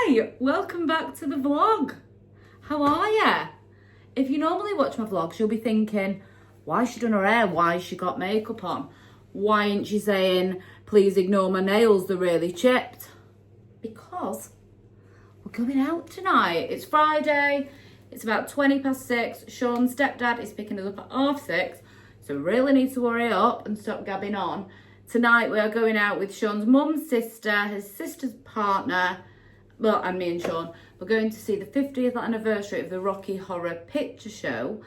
Hi, welcome back to the vlog. How are ya? If you normally watch my vlogs, you'll be thinking, why has she done her hair? Why has she got makeup on? Why ain't she saying, please ignore my nails, they're really chipped? Because we're going out tonight. It's Friday, it's about 6:20. Sean's stepdad is picking us up at 6:30, so we really need to hurry up and stop gabbing on. Tonight we are going out with Sean's mum's sister, his sister's partner, well, and me and Sean. We're going to see the 50th anniversary of the Rocky Horror Picture Show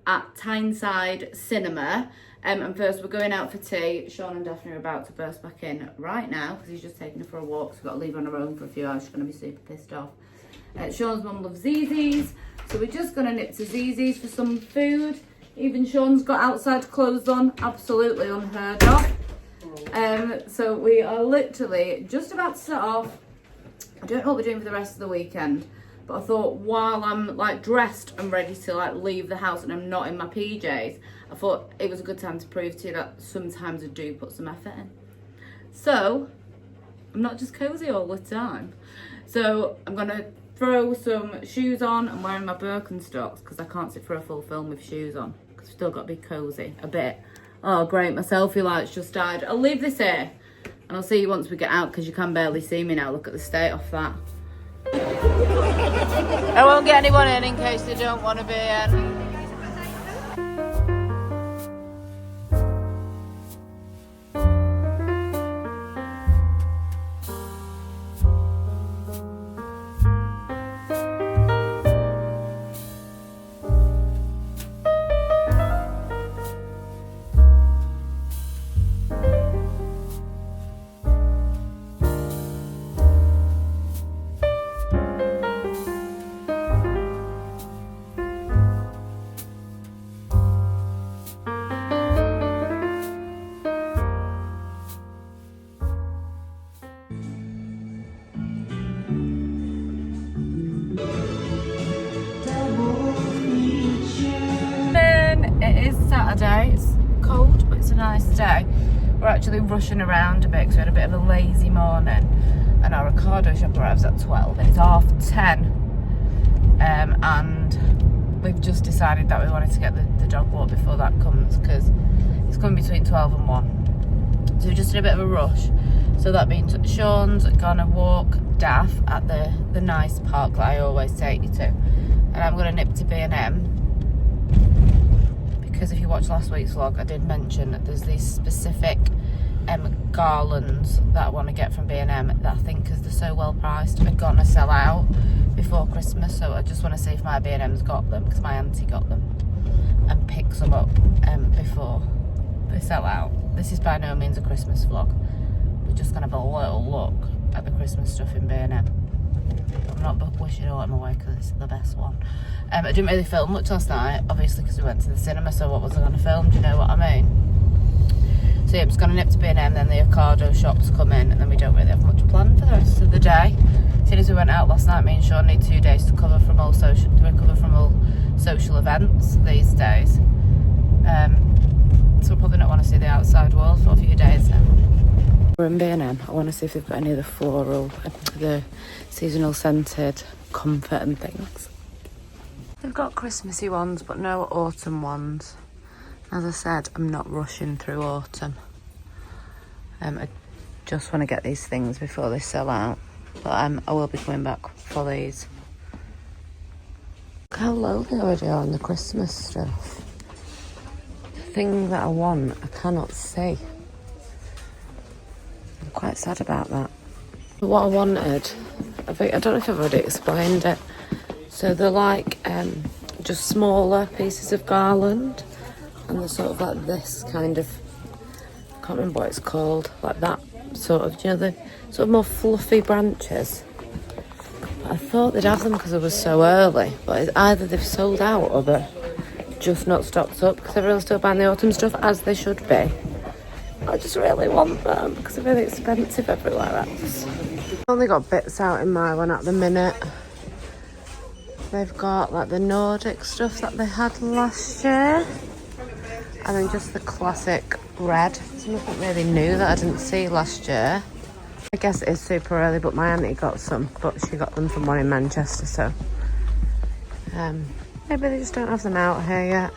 at Tyneside Cinema. And first we're going out for tea. Sean and Daphne are about to burst back in right now because he's just taking her for a walk, so we've got to leave her on her own for a few hours. She's going to be super pissed off. Sean's mum loves Zzz's, so we're just going to nip to Zzz's for some food. Even Sean's got outside clothes on, absolutely unheard of. So we are literally just about to set off. I don't know what we're doing for the rest of the weekend, but I thought while I'm like dressed and ready to like leave the house and I'm not in my PJs, I thought it was a good time to prove to you that sometimes I do put some effort in. So I'm not just cozy all the time. So I'm gonna throw some shoes on. I'm wearing my Birkenstocks because I can't sit for a full film with shoes on because I've still got to be cozy a bit. Oh great, my selfie light's just died. I'll leave this here and I'll see you once we get out because you can barely see me now. Look at the state of that. I won't get anyone in case they don't want to be in. Saturday, it's cold but it's a nice day. We're actually rushing around a bit because we had a bit of a lazy morning and our Ocado shop arrives at 12 and it's 10:30, and we've just decided that we wanted to get the dog walk before that comes because it's coming between 12 and 1, so we're just in a bit of a rush. So that means Sean's gonna walk Daff at the nice park that I always take you to, and I'm gonna nip to B&M. Because if you watched last week's vlog, I did mention that there's these specific garlands that I want to get from B&M that I think, because they're so well priced, are gonna sell out before Christmas. So I just want to see if my B&M's got them, because my auntie got them, and pick some up before they sell out. This is by no means a Christmas vlog. We're just gonna have a little look at the Christmas stuff in B&M. I'm not wishing autumn away because it's the best one. I didn't really film much last night, obviously, because we went to the cinema, so what was I going to film? Do you know what I mean? So yeah, I'm just going to nip to B&M, then the Ocado shops come in, and then we don't really have much planned for the rest of the day. As soon as we went out last night, me and Sean need 2 days to recover from all social events these days. So we'll probably not want to see the outside world for a few days now. We're in B&M. I want to see if they've got any of the floral, the seasonal scented comfort and things. They've got Christmassy ones, but no autumn ones. As I said, I'm not rushing through autumn. I just want to get these things before they sell out. But I will be coming back for these. Look how low they already are on the Christmas stuff. The thing that I want, I cannot see. I'm quite sad about that. What I wanted, I don't know if I've already explained it. So they're like just smaller pieces of garland, and they're sort of like this kind of, I can't remember what it's called, like that sort of, you know, the sort of more fluffy branches. But I thought they'd have them because it was so early, but it's either they've sold out or they're just not stocked up because everyone's still buying the autumn stuff, as they should be. I just really want them because they're really expensive everywhere else. I've only got bits out in my one at the minute. They've got like the Nordic stuff that they had last year, and then just the classic red. There's nothing really new that I didn't see last year. I guess it is super early, but my auntie got some, but she got them from one in Manchester, so maybe they just don't have them out here yet.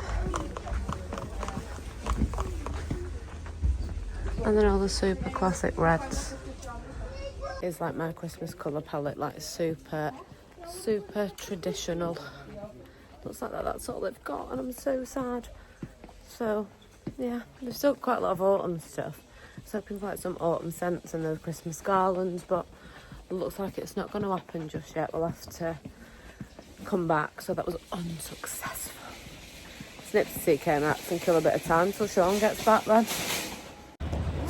And then all the super classic reds. It's like my Christmas colour palette, like super traditional. Looks like that's all they've got, and I'm so sad. So yeah, they've still got quite a lot of autumn stuff. So hoping for like some autumn scents and those Christmas garlands, but it looks like it's not going to happen just yet. We'll have to come back. So that was unsuccessful. Snip to CK Maxx and kill a bit of time till Sean gets back then.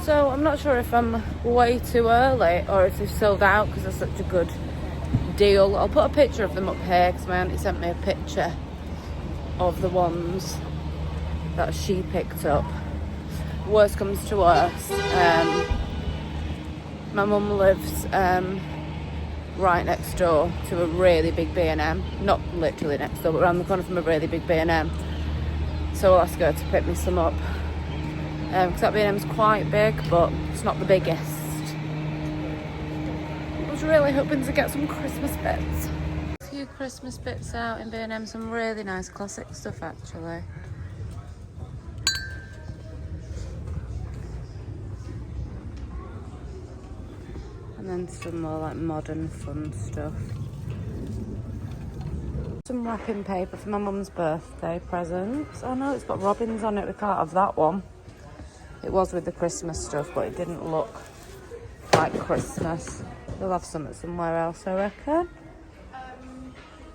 So I'm not sure if I'm way too early or if they've sold out because they're such a good deal. I'll put a picture of them up here because my auntie sent me a picture of the ones that she picked up. Worst comes to worst, my mum lives right next door to a really big B&M, not literally next door but around the corner from a really big B&M, so I'll ask her to pick me some up because that B&M is quite big but it's not the biggest. I was really hoping to get some Christmas bits. A few Christmas bits out in B&M, some really nice classic stuff actually. And then some more like modern fun stuff. Some wrapping paper for my mum's birthday presents. Oh no, it's got robins on it, we can't have that one. It was with the Christmas stuff, but it didn't look like Christmas. They'll have some somewhere else, I reckon.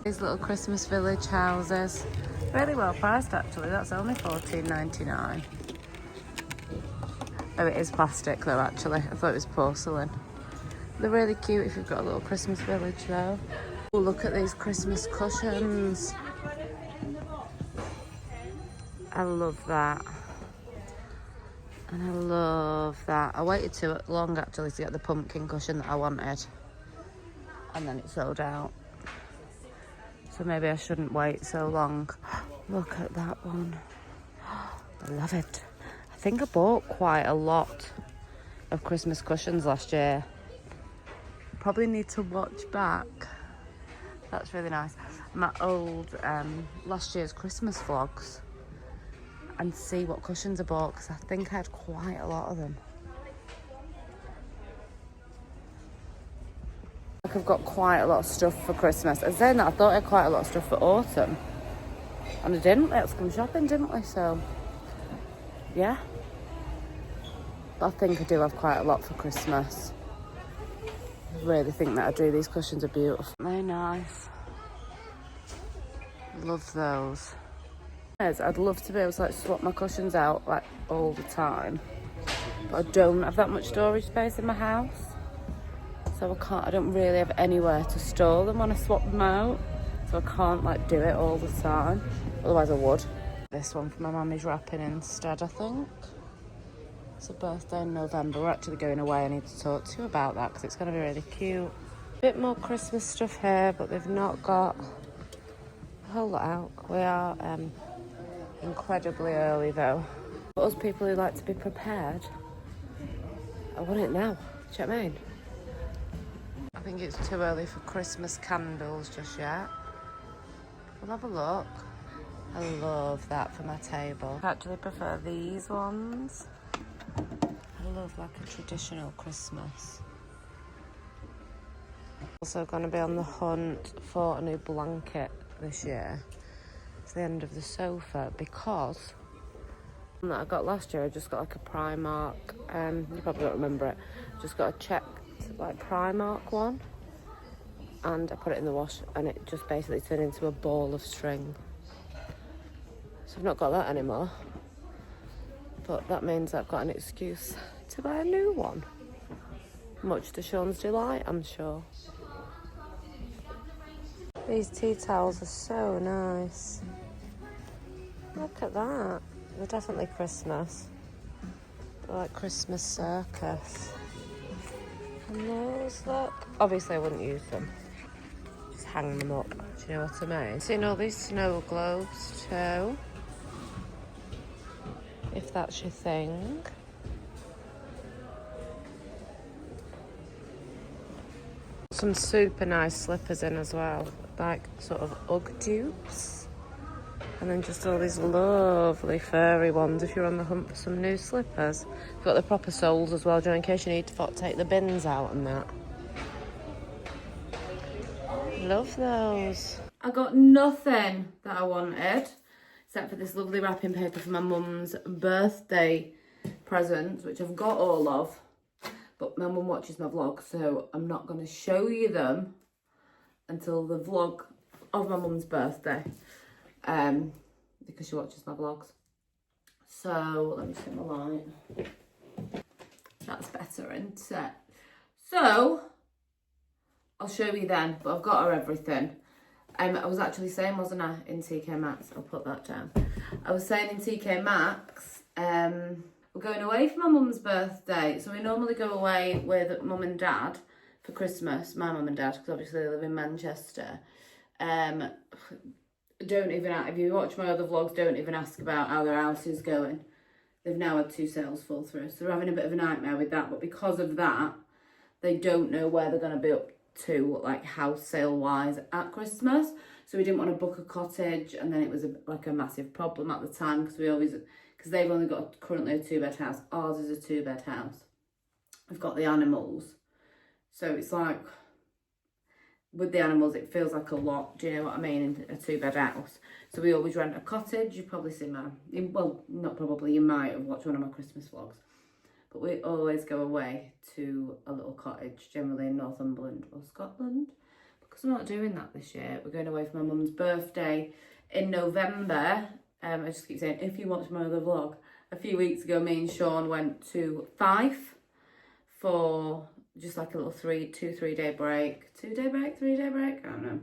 These little Christmas village houses. Really well priced actually, that's only $14.99. Oh, it is plastic though actually, I thought it was porcelain. They're really cute if you've got a little Christmas village though. Oh, look at these Christmas cushions. I love that. And I love that. I waited too long actually to get the pumpkin cushion that I wanted. And then it sold out. So maybe I shouldn't wait so long. Look at that one. I love it. I think I bought quite a lot of Christmas cushions last year. Probably need to watch back. That's really nice. My old last year's Christmas vlogs and see what cushions I bought because I think I had quite a lot of them. Like I've got quite a lot of stuff for Christmas. And saying that, I thought I had quite a lot of stuff for autumn. And I didn't. We had to come shopping, didn't we? So, yeah. But I think I do have quite a lot for Christmas. I really think that I do. These cushions are beautiful. They're nice. Love those. I'd love to be able to like swap my cushions out like all the time. But I don't have that much storage space in my house. So I don't really have anywhere to store them when I swap them out. So I can't like do it all the time. Otherwise I would. This one for my mummy's wrapping instead, I think. It's a birthday in November. We're actually going away. I need to talk to you about that because it's going to be really cute. A bit more Christmas stuff here, but they've not got a whole lot out. We are incredibly early though. For us people who like to be prepared, I want it now. Do you know what I mean? I think it's too early for Christmas candles just yet. We'll have a look. I love that for my table. I actually prefer these ones. I love like a traditional Christmas. Also going to be on the hunt for a new blanket this year. It's the end of the sofa because the one that I got last year, I just got like a Primark, you probably don't remember it, just got a checked like Primark one and I put it in the wash and it just basically turned into a ball of string. So I've not got that anymore, but that means I've got an excuse to buy a new one, much to Sean's delight, I'm sure. These tea towels are so nice. Look at that. They're definitely Christmas. They're like Christmas circus. And those, look. Obviously I wouldn't use them. Just hang them up. Do you know what I mean? Seen all these snow globes too. If that's your thing. some super nice slippers in as well, like sort of Ugg dupes. And then just all these lovely furry ones if you're on the hunt for some new slippers. You've got the proper soles as well, John, in case you need to take the bins out and that. Love those. I got nothing that I wanted, except for this lovely wrapping paper for my mum's birthday presents, which I've got all of. But my mum watches my vlog, so I'm not going to show you them until the vlog of my mum's birthday. Because she watches my vlogs. So let me set my light. That's better, isn't it? So I'll show you then, but I've got her everything. I was actually saying, wasn't I, in TK Maxx? I'll put that down. I was saying in TK Maxx, we're going away for my mum's birthday. So we normally go away with mum and dad for Christmas. My mum and dad, because obviously they live in Manchester. Don't even, if you watch my other vlogs, don't even ask about how their house is going. They've now had 2 sales fall through, so they're having a bit of a nightmare with that. But because of that, they don't know where they're going to be up to, like house sale wise, at Christmas. So we didn't want to book a cottage, and then it was like a massive problem at the time because they've only got currently a 2-bed house. Ours is a 2-bed house. We've got the animals, so it's like, with the animals, it feels like a lot. Do you know what I mean? In a 2-bed house. So we always rent a cottage. You've probably seen well, not probably, you might have watched one of my Christmas vlogs. But we always go away to a little cottage, generally in Northumberland or Scotland. Because we're not doing that this year. We're going away for my mum's birthday in November. I just keep saying, if you watch my other vlog, a few weeks ago, me and Sean went to Fife for just like a little 3 day break. 2-day break, 3-day break? I don't know.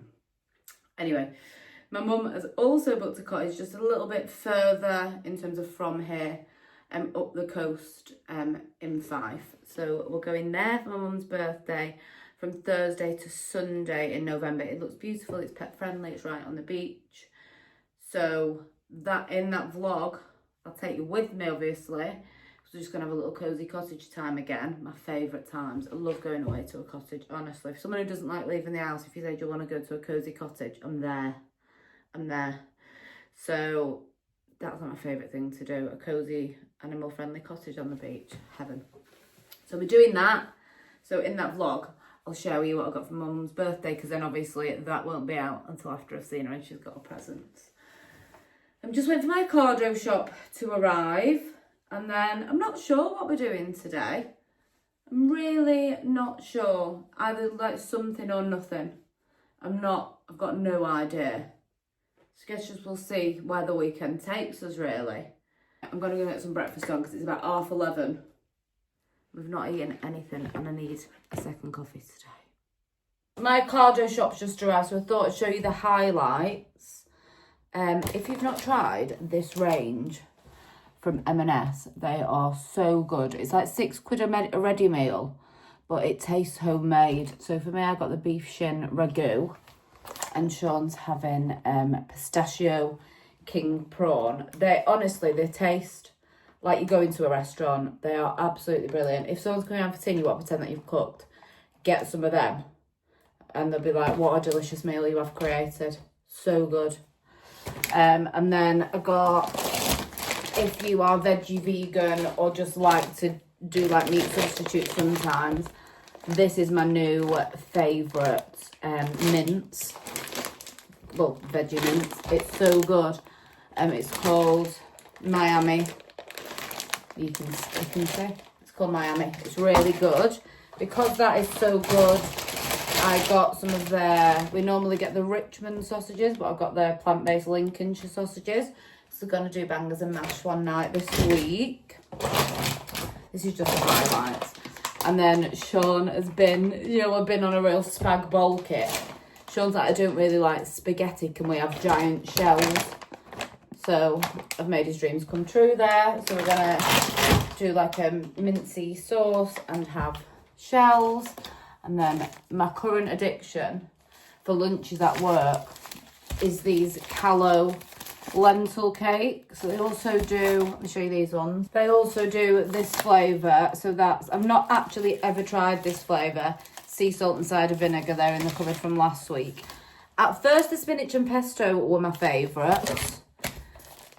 Anyway, my mum has also booked a cottage just a little bit further in terms of from here, up the coast in Fife. So we're going there for my mum's birthday from Thursday to Sunday in November. It looks beautiful, it's pet friendly, it's right on the beach. So that in that vlog, I'll take you with me obviously. We're just going to have a little cosy cottage time again. My favourite times. I love going away to a cottage, honestly. If someone who doesn't like leaving the house, if you say, do you want to go to a cosy cottage? I'm there. I'm there. So that's my favourite thing to do. A cosy, animal-friendly cottage on the beach. Heaven. So we're doing that. So in that vlog, I'll show you what I got for Mum's birthday, because then obviously that won't be out until after I've seen her and she's got her presents. I'm just waiting for my Ocado shop to arrive. And then I'm not sure what we're doing today. I'm really not sure. Either like something or nothing. I've got no idea. So I guess just we'll see where the weekend takes us really. I'm going to go get some breakfast on because it's about 11:30. We've not eaten anything and I need a second coffee today. My Ocado shop's just arrived, so I thought I'd show you the highlights. If you've not tried this range from M&S, they are so good. It's like £6 a ready meal, but it tastes homemade. So for me, I got the beef shin ragu, and Sean's having pistachio king prawn. They taste like you go into a restaurant. They are absolutely brilliant. If someone's coming around for tea and you want to pretend that you've cooked, get some of them, and they'll be like, what a delicious meal you have created. So good. And then I got, if you are veggie, vegan, or just like to do like meat substitutes sometimes, this is my new favourite mince. Well, veggie mince. It's so good. It's called Miami. You can see. It's called Miami. It's really good. Because that is so good, I got some of we normally get the Richmond sausages, but I've got their plant-based Lincolnshire sausages. So going to do bangers and mash one night this week. This is just the highlights. And then Sean has been, I've been on a real spag bowl kit. Sean's like, I don't really like spaghetti. Can we have giant shells? So I've made his dreams come true there. So we're going to do like a mincy sauce and have shells. And then my current addiction for lunches at work is these callow lentil cakes. So they also do, let me show you these ones. They also do this flavour. So I've not actually ever tried this flavour. sea salt and cider vinegar there in the cupboard from last week. At first, the spinach and pesto were my favourites,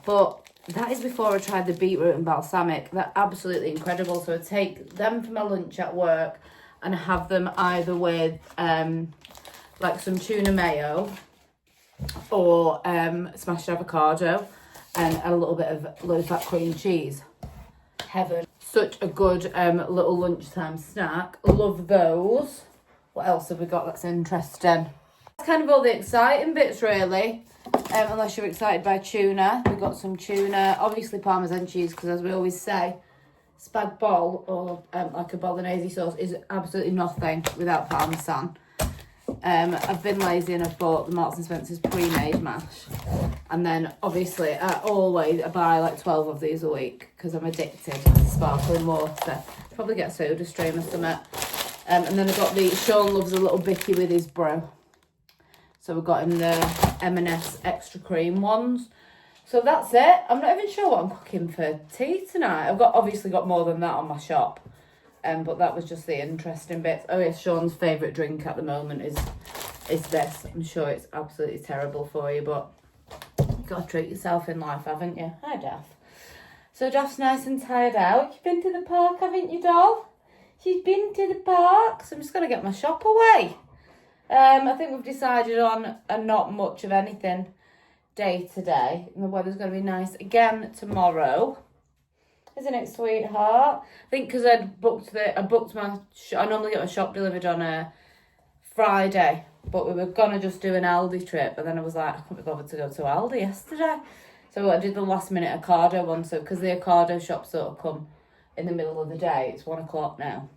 but that is before I tried the beetroot and balsamic. They're absolutely incredible. So I take them for my lunch at work and have them either with like some tuna mayo or smashed avocado and a little bit of low fat cream cheese. Heaven. Such a good little lunchtime snack. Love those. What else have we got that's interesting? That's kind of all the exciting bits really. Unless you're excited by tuna. We've got some tuna, obviously Parmesan cheese, because as we always say, spag bol or like a bolognese sauce is absolutely nothing without Parmesan. I've been lazy and I've bought the Marks and Spencer's pre-made mash. And then obviously I buy like 12 of these a week because I'm addicted to sparkling water. Probably get a soda stream or something. And then I got Sean loves a little bicky with his brew. So we've got him the M&S extra cream ones. So that's it. I'm not even sure what I'm cooking for tea tonight. I've obviously got more than that on my shop. But that was just the interesting bits. Oh yes, Sean's favourite drink at the moment is this. I'm sure it's absolutely terrible for you, but you've got to treat yourself in life, haven't you? Hi, Daff. So Daff's nice and tired out. You've been to the park, haven't you, doll? She's been to the park. So I'm just going to get my shop away. I think we've decided on a not much of anything day today. And the weather's going to be nice again tomorrow. Isn't it, sweetheart? I think because I normally get my shop delivered on a Friday, but we were going to just do an Aldi trip, and then I was like, I couldn't be bothered to go to Aldi yesterday. So I did the last minute Ocado one, so because the Ocado shop sort of come in the middle of the day, it's 1 o'clock now.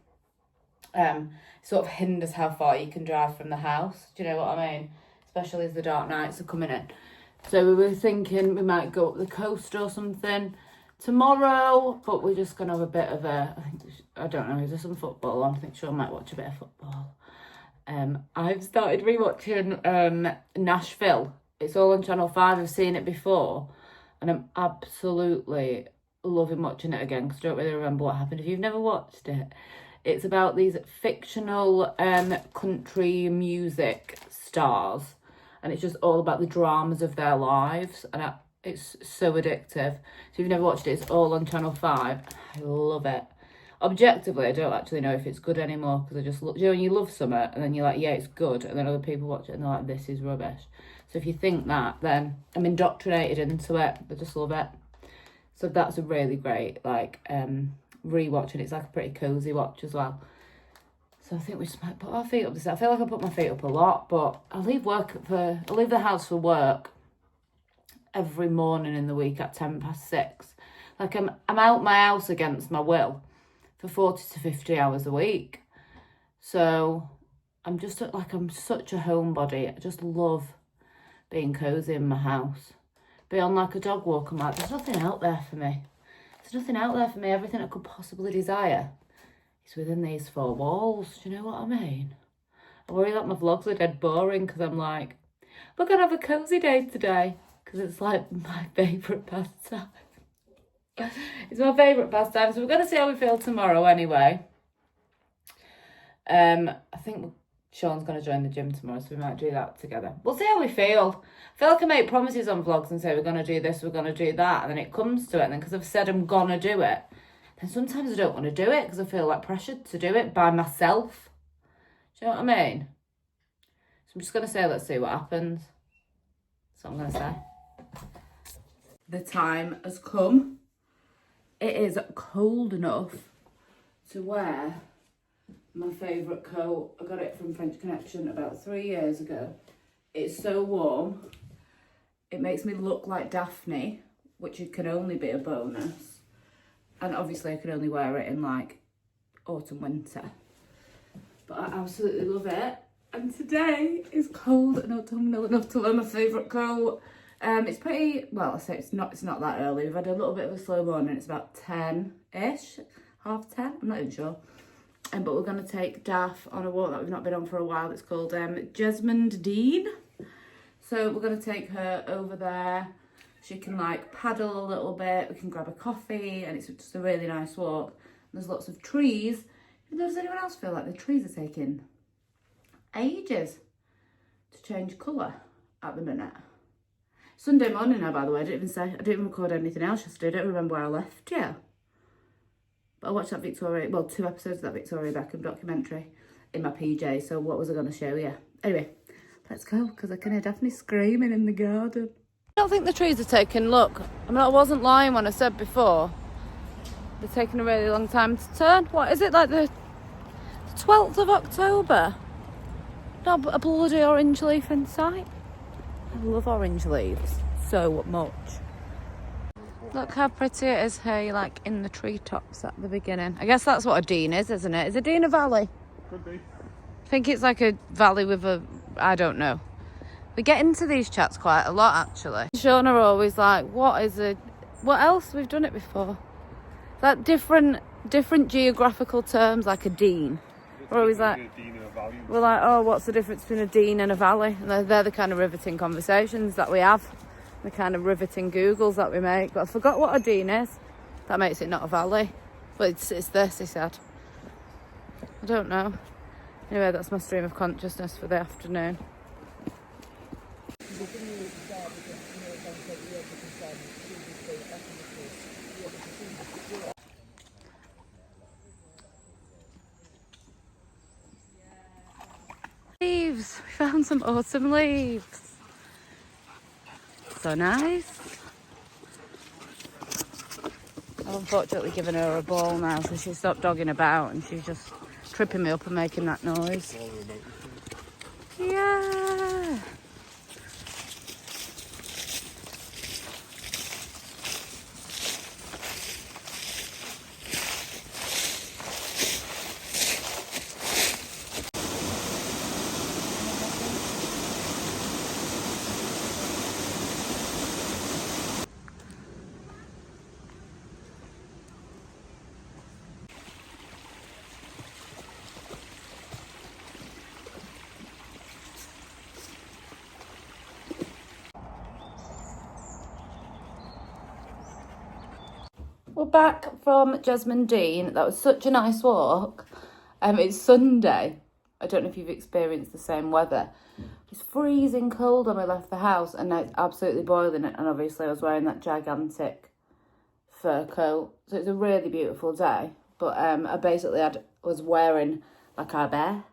Sort of hinders how far you can drive from the house. Do you know what I mean? Especially as the dark nights are coming in. So we were thinking we might go up the coast or something tomorrow, but we're just going to have a bit of I don't know, is there some football on? I think Sean might watch a bit of football. I've started rewatching Nashville. It's all on Channel 5. I've seen it before, and I'm absolutely loving watching it again because I don't really remember what happened. If you've never watched it, it's about these fictional country music stars, and it's just all about the dramas of their lives, and it's so addictive. So if you've never watched it, it's all on Channel 5. I love it. Objectively, I don't actually know if it's good anymore because I just look, you know, when you love something and then you're like, yeah, it's good, and then other people watch it and they're like, this is rubbish. So if you think that, then I'm indoctrinated into it. I just love it. So that's a really great, rewatch, and it's like a pretty cozy watch as well. So I think we just might put our feet up this. I feel like I put my feet up a lot, but I leave the house for work every morning in the week at 6:10. Like I'm out my house against my will for 40 to 50 hours a week. So I'm just I'm such a homebody. I just love being cozy in my house. Be on like a dog walk, I'm like, there's nothing out there for me. There's nothing out there for me. Everything I could possibly desire is within these 4 walls. Do you know what I mean? I worry that my vlogs are dead boring because I'm like, we're going to have a cozy day today because it's like my favourite pastime. It's my favourite pastime. So we're going to see how we feel tomorrow anyway. I think Sean's going to join the gym tomorrow, so we might do that together. We'll see how we feel. I feel like I make promises on vlogs and say we're going to do this, we're going to do that, and then it comes to it, and then because I've said I'm going to do it, then sometimes I don't want to do it because I feel like pressured to do it by myself. Do you know what I mean? So I'm just going to say, let's see what happens. That's what I'm going to say. The time has come. It is cold enough to wear my favourite coat. I got it from French Connection about 3 years ago. It's so warm. It makes me look like Daphne, which it can only be a bonus. And obviously I can only wear it in like autumn, winter. But I absolutely love it. And today is cold and autumnal enough to wear my favourite coat. It's pretty, well, I say it's not that early. We've had a little bit of a slow morning. It's about 10-ish, 10:30, I'm not even sure. But we're going to take Daff on a walk that we've not been on for a while. It's called Jesmond Dean. So we're going to take her over there. She can like paddle a little bit. We can grab a coffee, and it's just a really nice walk. And there's lots of trees. Does anyone else feel like the trees are taking ages to change colour at the minute. Sunday morning now, by the way. I didn't even record anything else yesterday. I don't remember where I left you. But I watched that Victoria, well, 2 episodes of that Victoria Beckham documentary in my PJ. So what was I going to show you? Anyway, let's go, because I can hear Daphne screaming in the garden. I don't think the trees are taking, look, I mean, I wasn't lying when I said before. They're taking a really long time to turn. What is it, like the 12th of October? Not a bloody orange leaf in sight. I love orange leaves so much. Look how pretty it is here, like in the treetops at the beginning. I guess that's what a dean is, isn't it? Is a dean a valley? Could be. I think it's like a valley with a, I don't know. We get into these chats quite a lot, actually. Sean are always like, what else? We've done it before. Like different geographical terms, like a dean. We're always like, we're like, oh, what's the difference between a dean and a valley? And they're the kind of riveting conversations that we have, the kind of riveting Googles that we make. But I forgot what a dean is. That makes it not a valley. But it's this, he said. I don't know. Anyway, that's my stream of consciousness for the afternoon. Leaves. We found some autumn leaves. So nice. I've unfortunately given her a ball now, so she's stopped dogging about and she's just tripping me up and making that noise. Yeah. We're back from Jesmond Dean. That was such a nice walk. It's Sunday. I don't know if you've experienced the same weather. It's freezing cold when we left the house and now it's absolutely boiling. And obviously I was wearing that gigantic fur coat. So it's a really beautiful day. But I basically was wearing like a bear.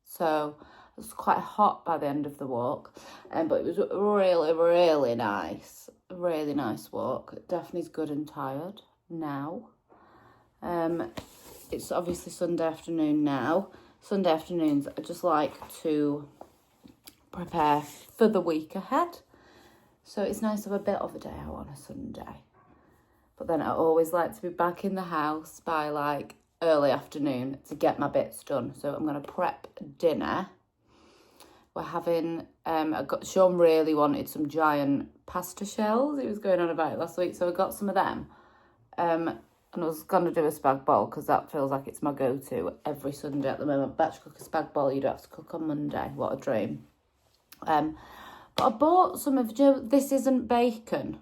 So it was quite hot by the end of the walk. But it was really, really nice. A really nice walk. Daphne's good and tired now. It's obviously Sunday afternoon now. Sunday afternoons I just like to prepare for the week ahead, so it's nice to have a bit of a day out on a Sunday. But then I always like to be back in the house by like early afternoon to get my bits done. So I'm going to prep dinner. We're having Sean really wanted some giant pasta shells. He was going on about it last week, so I got some of them. And I was going to do a spag bol because that feels like it's my go-to every Sunday at the moment. Batch cook a spag bol, you don't have to cook on Monday. What a dream. But I bought some of This Isn't Bacon.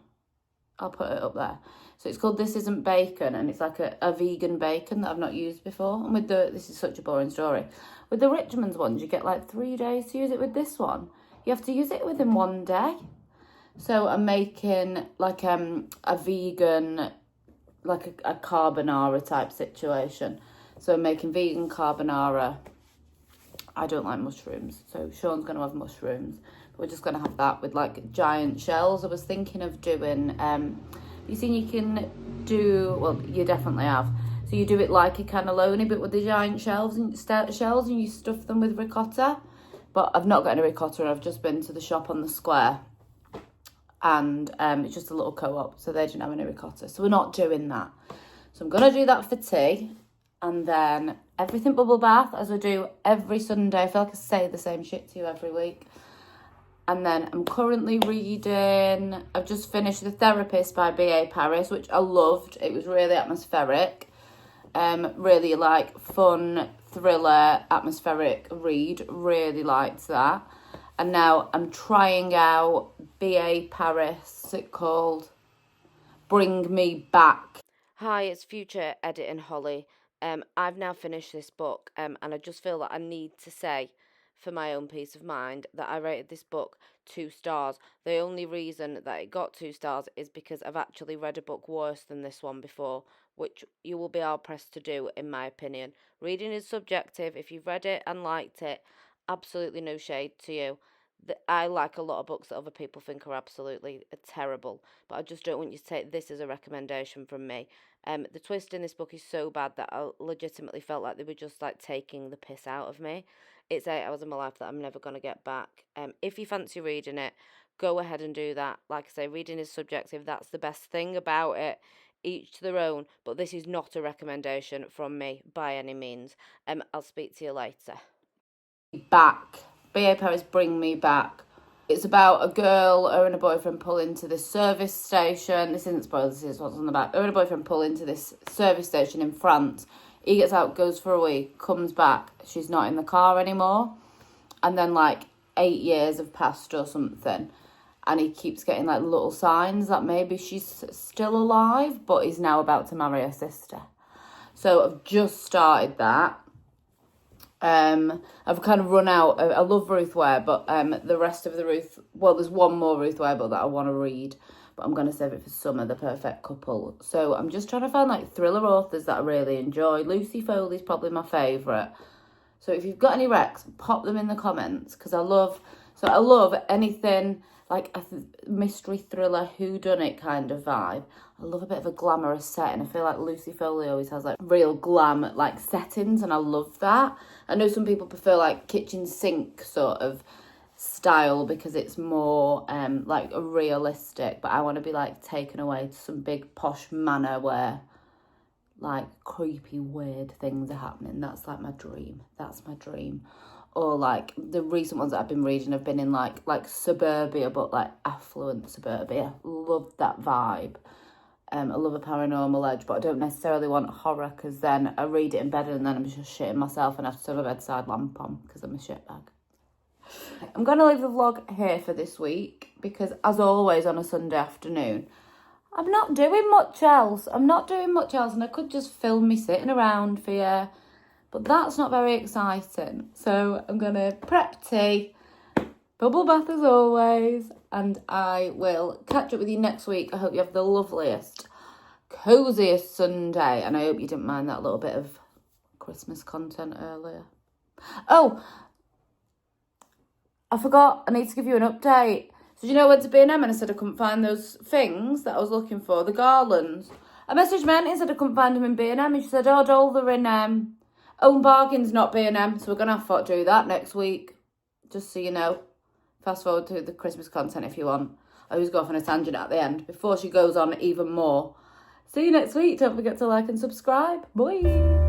I'll put it up there. So it's called This Isn't Bacon, and it's like a vegan bacon that I've not used before. And this is such a boring story. With the Richmond's ones, you get like 3 days to use it. With this one, you have to use it within 1 day. So I'm making like a vegan, like a carbonara type situation. So I'm making vegan carbonara. I don't like mushrooms, so Sean's going to have mushrooms. We're just going to have that with like giant shells. I was thinking of doing, you seen you can do, well, you definitely have. So you do it like a cannelloni, but with the giant shells and you stuff them with ricotta. But I've not got any ricotta, and I've just been to the shop on the square. And it's just a little co-op, so they didn't have any ricotta. So we're not doing that. So I'm going to do that for tea. And then everything bubble bath, as I do every Sunday. I feel like I say the same shit to you every week. And then I'm currently reading, I've just finished The Therapist by B.A. Paris, which I loved. It was really atmospheric. Really like fun, thriller, atmospheric read. Really liked that. And now I'm trying out B.A. Paris, what's it called? Bring Me Back. Hi, it's future editing Holly. I've now finished this book, and I just feel that I need to say for my own peace of mind, that I rated this book 2 stars. The only reason that it got 2 stars is because I've actually read a book worse than this one before, which you will be hard pressed to do, in my opinion. Reading is subjective. If you've read it and liked it, absolutely no shade to you. I like a lot of books that other people think are absolutely terrible, but I just don't want you to take this as a recommendation from me. The twist in this book is so bad that I legitimately felt like they were just like taking the piss out of me. It's 8 hours of my life that I'm never going to get back. If you fancy reading it, go ahead and do that. Like I say, reading is subjective. That's the best thing about it. Each to their own, but this is not a recommendation from me by any means. I'll speak to you later. Back. B.A. Paris, Bring Me Back. It's about a girl, her and a boyfriend pull into this service station. This isn't spoilers, this is what's on the back. Her and a boyfriend pull into this service station in France. He gets out, goes for a week, comes back. She's not in the car anymore. And then like 8 years have passed or something. And he keeps getting like little signs that maybe she's still alive, but he's now about to marry her sister. So I've just started that. I've kind of run out. I love Ruth Ware, but the rest of the there's one more Ruth Ware book that I want to read, but I'm going to save it for summer, The Perfect Couple. So I'm just trying to find like thriller authors that I really enjoy. Lucy Foley's probably my favourite. So if you've got any recs, pop them in the comments, because I love anything like a mystery thriller, whodunit kind of vibe. I love a bit of a glamorous setting. I feel like Lucy Foley always has like real glam like settings, and I love that. I know some people prefer like kitchen sink sort of style because it's more like a realistic, but I want to be like taken away to some big posh manor where like creepy weird things are happening. That's like my dream. That's my dream. Or like the recent ones that I've been reading have been in like suburbia, but like affluent suburbia. Love that vibe. I love a paranormal edge, but I don't necessarily want horror, because then I read it in bed and then I'm just shitting myself and have to have a bedside lamp on because I'm a shitbag. I'm going to leave the vlog here for this week because, as always on a Sunday afternoon, I'm not doing much else. And I could just film me sitting around for you, but that's not very exciting. So I'm going to prep tea, bubble bath as always, and I will catch up with you next week. I hope you have the loveliest, coziest Sunday, and I hope you didn't mind that little bit of Christmas content earlier. Oh, I forgot, I need to give you an update. So you know, I went to B&M and I said I couldn't find those things that I was looking for, the garlands. I messaged Ment and said I couldn't find them in B&M, and she said, oh, Dole, they're in Own Bargains, not B&M, so we're going to have to do that next week, just so you know. Fast forward to the Christmas content if you want. I always go off on a tangent at the end before she goes on even more. See you next week. Don't forget to like and subscribe. Bye.